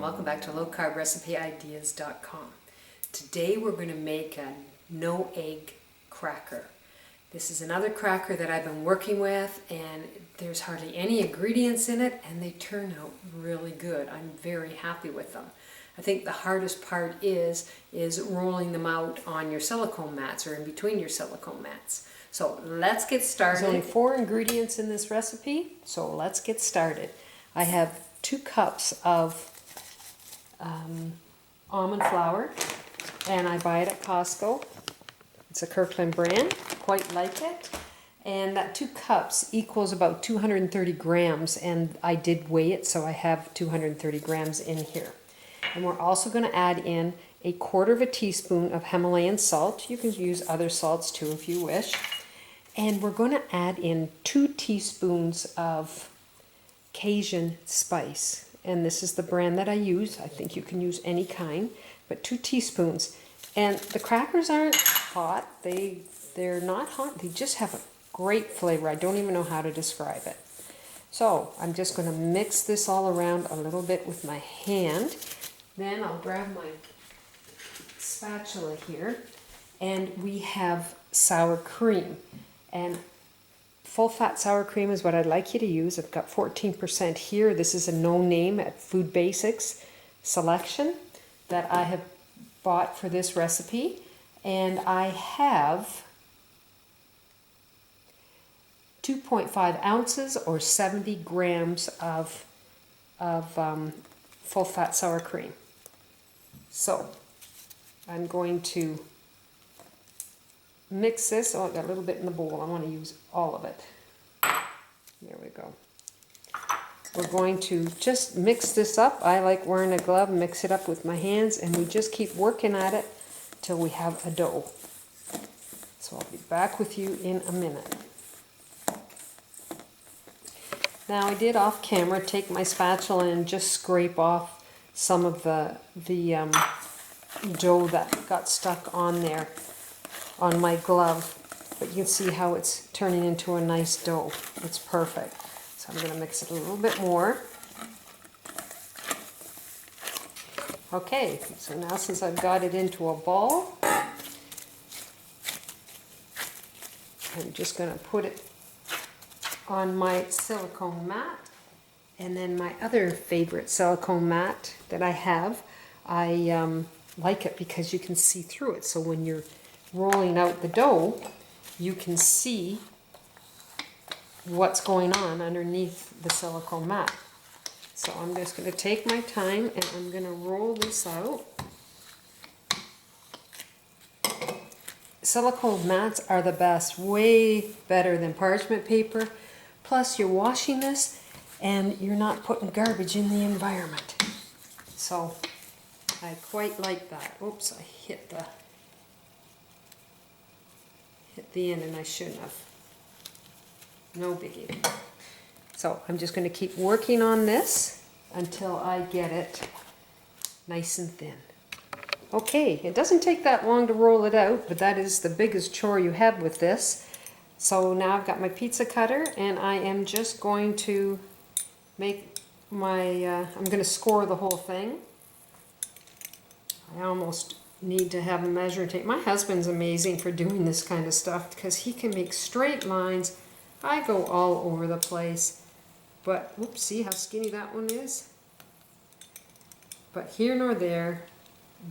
welcome back to lowcarbrecipe.ideas.com. Today we're going to make a no egg cracker. This is another cracker that I've been working with, and there's hardly any ingredients in it, and they turn out really good. I'm very happy with them. I think the hardest part is rolling them out on your silicone mats or in between your silicone mats. So let's get started. There's only 4 ingredients in this recipe, so let's get started. I have 2 cups of almond flour, and I buy it at Costco. It's a Kirkland brand, quite like it. And that 2 cups equals about 230 grams, and I did weigh it, so I have 230 grams in here. And we're also going to add in 1/4 teaspoon of Himalayan salt. You can use other salts too if you wish. And we're going to add in 2 teaspoons of Cajun spice. And this is the brand that I use. I think you can use any kind, but 2 teaspoons. And the crackers aren't hot. They're not hot. They just have a great flavor. I don't even know how to describe it. So I'm just going to mix this all around a little bit with my hand. Then I'll grab my spatula here, and we have sour cream. And full fat sour cream is what I'd like you to use. I've got 14% here. This is a no name at Food Basics selection that I have bought for this recipe. And I have 2.5 ounces or 70 grams of full fat sour cream. So I'm going to mix this. Oh, I got a little bit in the bowl. I want to use all of it. There we go. We're going to just mix this up. I like wearing a glove, mix it up with my hands, and we just keep working at it till we have a dough. So I'll be back with you in a minute. Now I did off camera take my spatula and just scrape off some of the dough that got stuck on there on my glove, but you can see how it's turning into a nice dough. It's perfect. So I'm going to mix it a little bit more. Okay, so now since I've got it into a ball, I'm just going to put it on my silicone mat. And then my other favorite silicone mat that I have, I like it because you can see through it. So when you're rolling out the dough, you can see what's going on underneath the silicone mat. So I'm just going to take my time and I'm going to roll this out. Silicone mats are the best, way better than parchment paper. Plus you're washing this and you're not putting garbage in the environment. So I quite like that. Oops, I hit the end and I shouldn't have. No biggie. So I'm just going to keep working on this until I get it nice and thin. Okay, it doesn't take that long to roll it out, but that is the biggest chore you have with this. So now I've got my pizza cutter, and I am just going to make my, I'm going to score the whole thing. I almost need to have a measuring tape. My husband's amazing for doing this kind of stuff because he can make straight lines. I go all over the place. But, whoops, see how skinny that one is? But here nor there,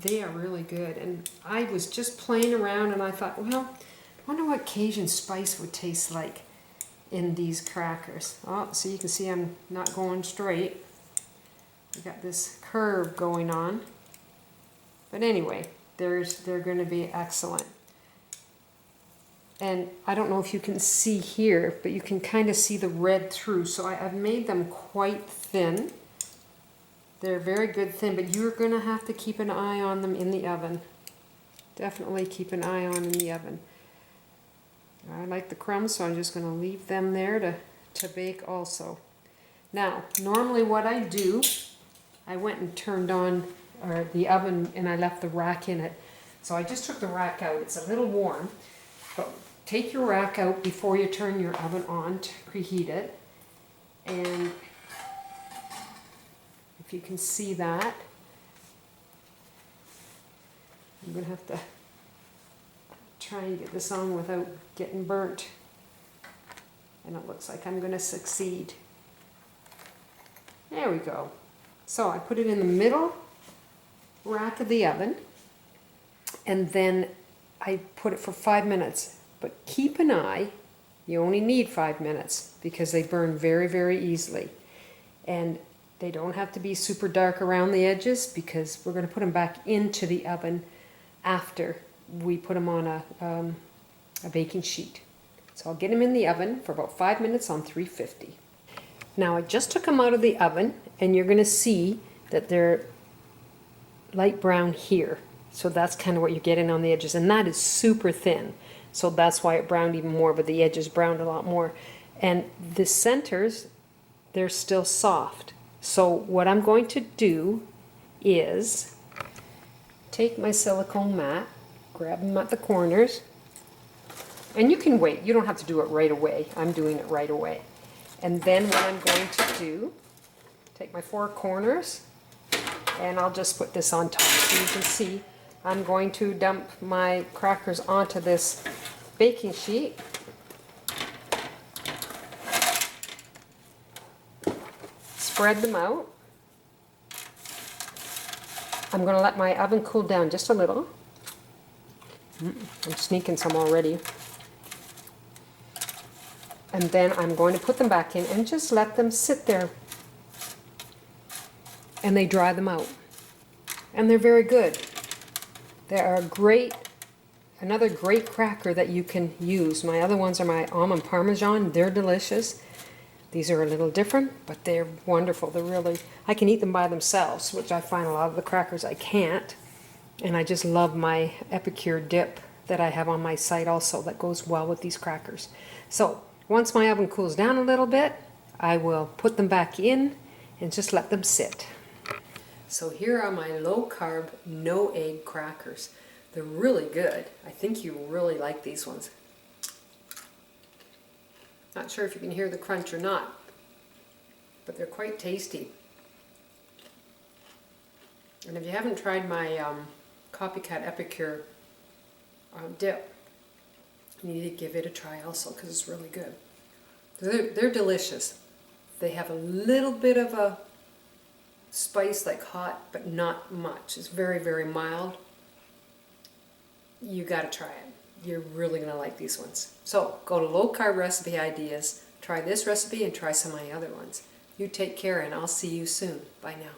they are really good. And I was just playing around and I thought, well, I wonder what Cajun spice would taste like in these crackers. Oh, so you can see I'm not going straight. I got this curve going on. But anyway, they're going to be excellent. And I don't know if you can see here, but you can kind of see the red through. So I've made them quite thin. They're very good thin, but you're going to have to keep an eye on them in the oven. Definitely keep an eye on in the oven. I like the crumbs, so I'm just going to leave them there to bake also. Now, normally what I do, I went and turned on the oven and I left the rack in it. So I just took the rack out. It's a little warm, but take your rack out before you turn your oven on to preheat it. And if you can see that, I'm going to have to try and get this on without getting burnt. And it looks like I'm going to succeed. There we go. So I put it in the middle rack of the oven, and then I put it for 5 minutes. But keep an eye, you only need 5 minutes because they burn very, very easily. And they don't have to be super dark around the edges because we're going to put them back into the oven after we put them on a baking sheet. So I'll get them in the oven for about 5 minutes on 350. Now I just took them out of the oven, and you're going to see that they're light brown here. So that's kind of what you're getting on the edges, and that is super thin. So that's why it browned even more, but the edges browned a lot more. And the centers, they're still soft. So what I'm going to do is take my silicone mat, grab them at the corners, and you can wait. You don't have to do it right away. I'm doing it right away. And then what I'm going to do, take my 4 corners, and I'll just put this on top so you can see. I'm going to dump my crackers onto this baking sheet. Spread them out. I'm going to let my oven cool down just a little. I'm sneaking some already. And then I'm going to put them back in and just let them sit there. And they dry them out. And they're very good. They are another great cracker that you can use. My other ones are my Almond Parmesan. They're delicious. These are a little different, but they're wonderful. They're really, I can eat them by themselves, which I find a lot of the crackers I can't. And I just love my Epicure dip that I have on my site also that goes well with these crackers. So once my oven cools down a little bit, I will put them back in and just let them sit. So here are my low-carb, no-egg crackers. They're really good. I think you really like these ones. Not sure if you can hear the crunch or not, but they're quite tasty. And if you haven't tried my Copycat Epicure dip, you need to give it a try also because it's really good. They're delicious. They have a little bit of a spice like hot, but not much. It's very, very mild. You got to try it. You're really going to like these ones. So go to Low Carb Recipe Ideas, try this recipe and try some of my other ones. You take care and I'll see you soon. Bye now.